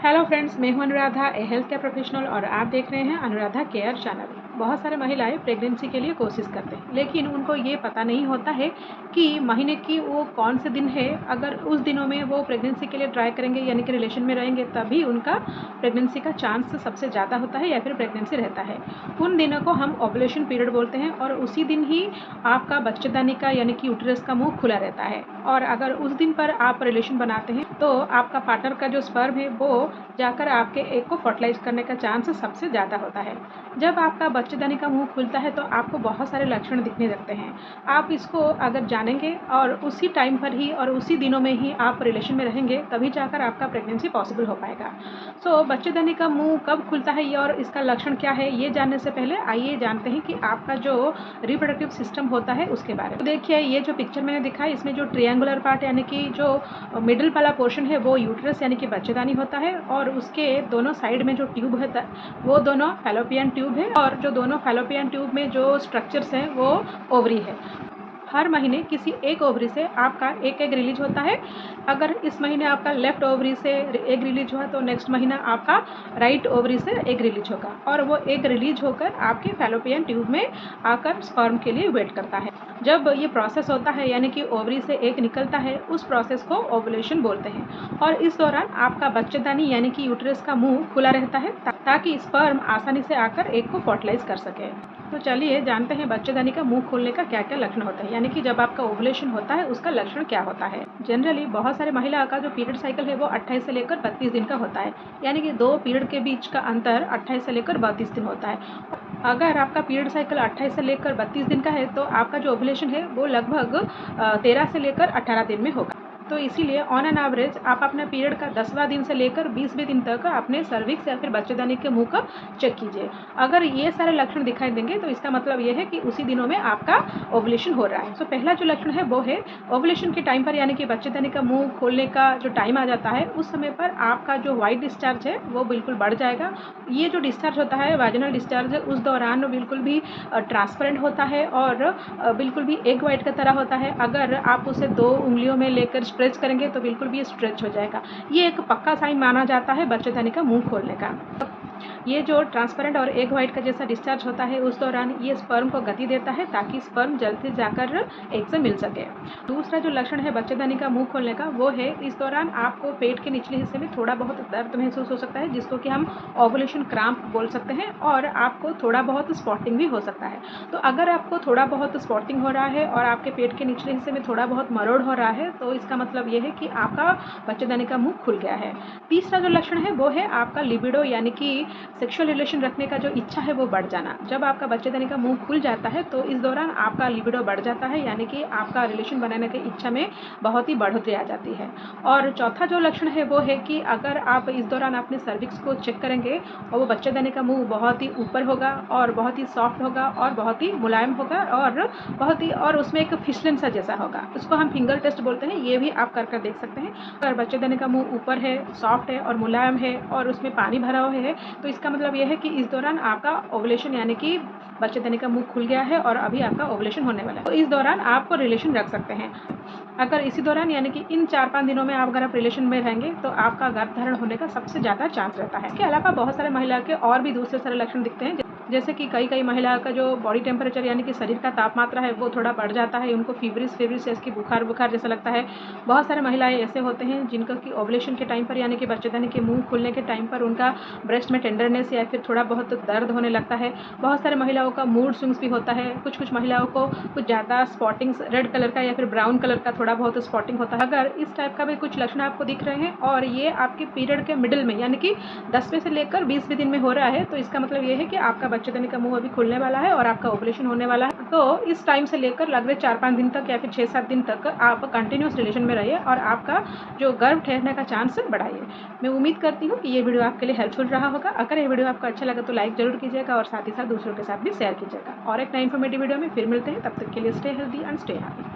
Hello friends, मैं हूं अनुराधा, ए health care professional और आप देख रहे हैं अनुराधा केयर चैनल। बहुत सारे महिलाएं प्रेगनेंसी के लिए कोशिश करते हैं, लेकिन उनको ये पता नहीं होता है कि महीने की वो कौन से दिन है। अगर उस दिनों में वो प्रेगनेंसी के लिए ट्राई करेंगे यानी कि रिलेशन में रहेंगे, तभी उनका प्रेगनेंसी का चांस सबसे ज़्यादा होता है या फिर प्रेगनेंसी रहता है। उन दिनों को हम ओवुलेशन पीरियड बोलते हैं और उसी दिन ही आपका बच्चेदानी का यानी कि यूट्रस का मुंह खुला रहता है। और अगर उस दिन पर आप रिलेशन बनाते हैं तो आपका पार्टनर का जो स्पर्म है वो जाकर आपके एग को फर्टिलाइज करने का चांस सबसे ज़्यादा होता है। जब आपका बच्चेदानी का मुंह खुलता है तो आपको बहुत सारे लक्षण दिखने लगते हैं। आप इसको अगर जानेंगे और उसी टाइम पर ही और उसी दिनों में ही आप रिलेशन में रहेंगे, तभी जाकर आपका प्रेगनेंसी पॉसिबल हो पाएगा। सो बच्चेदानी का मुंह कब खुलता है और इसका लक्षण क्या है, ये जानने से पहले आइए जानते हैं कि आपका जो रिप्रोडक्टिव सिस्टम होता है उसके बारे में। तो देखिए, ये जो पिक्चर मैंने दिखाई, इसमें जो ट्रायंगुलर पार्ट यानी कि जो मिडिल वाला पोर्शन है वो यूट्रस यानी कि बच्चेदानी होता है, और उसके दोनों साइड में जो ट्यूब है वो दोनों फैलोपियन ट्यूब है, और जो दोनों फैलोपियन ट्यूब में जो स्ट्रक्चर्स हैं वो ओवरी है। हर महीने किसी एक ओवरी से आपका एक एग रिलीज होता है। अगर इस महीने आपका लेफ्ट ओवरी से एग रिलीज हुआ तो नेक्स्ट महीना आपका राइट ओवरी से एग रिलीज होगा, और वो एग रिलीज होकर आपके फैलोपियन ट्यूब में आकर स्पर्म के लिए वेट करता है। जब ये प्रोसेस होता है यानी कि ओवरी से एग निकलता है, उस प्रोसेस को ओवुलेशन बोलते हैं। और इस दौरान आपका बच्चेदानी यानी कि यूट्रस का मुंह खुला रहता है ताकि स्पर्म आसानी से आकर एग को फर्टिलाइज कर सके। तो चलिए जानते हैं बच्चेदानी का मुंह खोलने का क्या क्या लक्षण होता है, यानी कि जब आपका ओवुलेशन होता है उसका लक्षण क्या होता है। जनरली बहुत सारे महिला का जो पीरियड साइकिल है वो 28 से लेकर 32 दिन का होता है, यानी कि दो पीरियड के बीच का अंतर 28 से लेकर 32 दिन होता है। अगर आपका पीरियड साइकिल 28 से लेकर 32 दिन का है तो आपका जो ओवुलेशन है वो लगभग 13 से लेकर 18 दिन में होगा। तो इसीलिए ऑन एन एवरेज आप अपने पीरियड का 10वां दिन से लेकर 20वें दिन तक अपने सर्विक्स या फिर बच्चेदानी के मुंह का चेक कीजिए। अगर ये सारे लक्षण दिखाई देंगे तो इसका मतलब ये है कि उसी दिनों में आपका ओवुलेशन हो रहा है। तो पहला जो लक्षण है वो है ओवुलेशन के टाइम पर, यानी कि बच्चेदानी का मुंह खोलने का जो टाइम आ जाता है उस समय पर आपका जो वाइट डिस्चार्ज है वो बिल्कुल बढ़ जाएगा। ये जो डिस्चार्ज होता है वाजिनल डिस्चार्ज, उस दौरान बिल्कुल भी ट्रांसपेरेंट होता है और बिल्कुल भी एग वाइट की तरह होता है। अगर आप उसे 2 उंगलियों में लेकर स्ट्रेच करेंगे तो बिल्कुल भी स्ट्रेच हो जाएगा। ये एक पक्का साइन माना जाता है बच्चेदानी का मुंह खोलने का। ये जो ट्रांसपेरेंट और एग वाइट का जैसा डिस्चार्ज होता है उस दौरान ये स्पर्म को गति देता है ताकि स्पर्म जल्दी जाकर एग से मिल सके। दूसरा जो लक्षण है बच्चेदानी का मुंह खोलने का वो है इस दौरान आपको पेट के निचले हिस्से में थोड़ा बहुत दर्द महसूस हो सकता है, जिसको कि हम ओवुलेशन क्रैम्प बोल सकते हैं, और आपको थोड़ा बहुत स्पॉटिंग भी हो सकता है। तो अगर आपको थोड़ा बहुत स्पॉटिंग हो रहा है और आपके पेट के निचले हिस्से में थोड़ा बहुत मरोड़ हो रहा है तो इसका मतलब ये है कि आपका बच्चेदानी का मुंह खुल गया है। तीसरा जो लक्षण है वो है आपका लिबिडो यानी कि सेक्सुअल रिलेशन रखने का जो इच्छा है वो बढ़ जाना। जब आपका बच्चेदानी का मुंह खुल जाता है तो इस दौरान आपका लिबिडो बढ़ जाता है, यानी कि आपका रिलेशन बनाने की इच्छा में बहुत ही बढ़ोतरी आ जाती है। और चौथा जो लक्षण है वो है कि अगर आप इस दौरान अपने सर्विक्स को चेक करेंगे और वो बच्चेदानी का मुंह बहुत ही ऊपर होगा और बहुत ही सॉफ्ट होगा और बहुत ही मुलायम होगा और उसमें एक फिसलन सा जैसा होगा, उसको हम फिंगर टेस्ट बोलते हैं। ये भी आप कर देख सकते हैं। अगर बच्चेदानी का मुंह ऊपर है, सॉफ्ट है और मुलायम है और उसमें पानी भरा हुआ है तो इसका मतलब यह है कि इस दौरान आपका ओवुलेशन यानी कि बच्चेदानी का मुंह खुल गया है और अभी आपका ओवुलेशन होने वाला है। तो इस दौरान आप रिलेशन रख सकते हैं। अगर इसी दौरान यानी कि इन 4-5 दिनों में आप अगर आप रिलेशन में रहेंगे तो आपका गर्भधारण होने का सबसे ज़्यादा चांस रहता है। इसके अलावा बहुत सारे महिला के और भी दूसरे सारे लक्षण दिखते हैं, जैसे कि कई महिला का जो बॉडी टेम्परेचर यानी कि शरीर का तापमात्रा है वो थोड़ा बढ़ जाता है, उनको फीवरिश जैसे बुखार जैसा लगता है। बहुत सारे महिलाएं ऐसे होते हैं जिनका कि ओवुलेशन के टाइम पर यानी कि बच्चेदानी के मुंह खुलने के टाइम पर उनका ब्रेस्ट में टेंडरनेस या फिर थोड़ा बहुत दर्द होने लगता है। बहुत सारे महिलाओं का मूड स्विंग्स भी होता है। कुछ महिलाओं को कुछ ज़्यादा स्पॉटिंग्स रेड कलर का या फिर ब्राउन कलर का थोड़ा बहुत स्पॉटिंग होता है। अगर इस टाइप का भी कुछ लक्षण आपको दिख रहे हैं और ये आपके पीरियड के मिडिल में यानी कि 10वें से लेकर 20वें दिन में हो रहा है तो इसका मतलब ये है कि आपका बच्चेदानी का मुंह अभी खुलने वाला है और आपका ओवुलेशन होने वाला है। तो इस टाइम से लेकर लगभग 4-5 दिन तक या फिर 6-7 दिन तक आप कंटिन्यूस रिलेशन में रहिए और आपका जो गर्भ ठहरने का चांस बढ़ाइए। मैं उम्मीद करती हूँ कि ये वीडियो आपके लिए हेल्पफुल रहा होगा। अगर ये वीडियो आपको अच्छा लगा तो लाइक जरूर कीजिएगा और साथ ही साथ दूसरों के साथ भी शेयर कीजिएगा। और एक नई इन्फॉर्मेटिव वीडियो में फिर मिलते हैं, तब तक के लिए stay healthy and stay happy.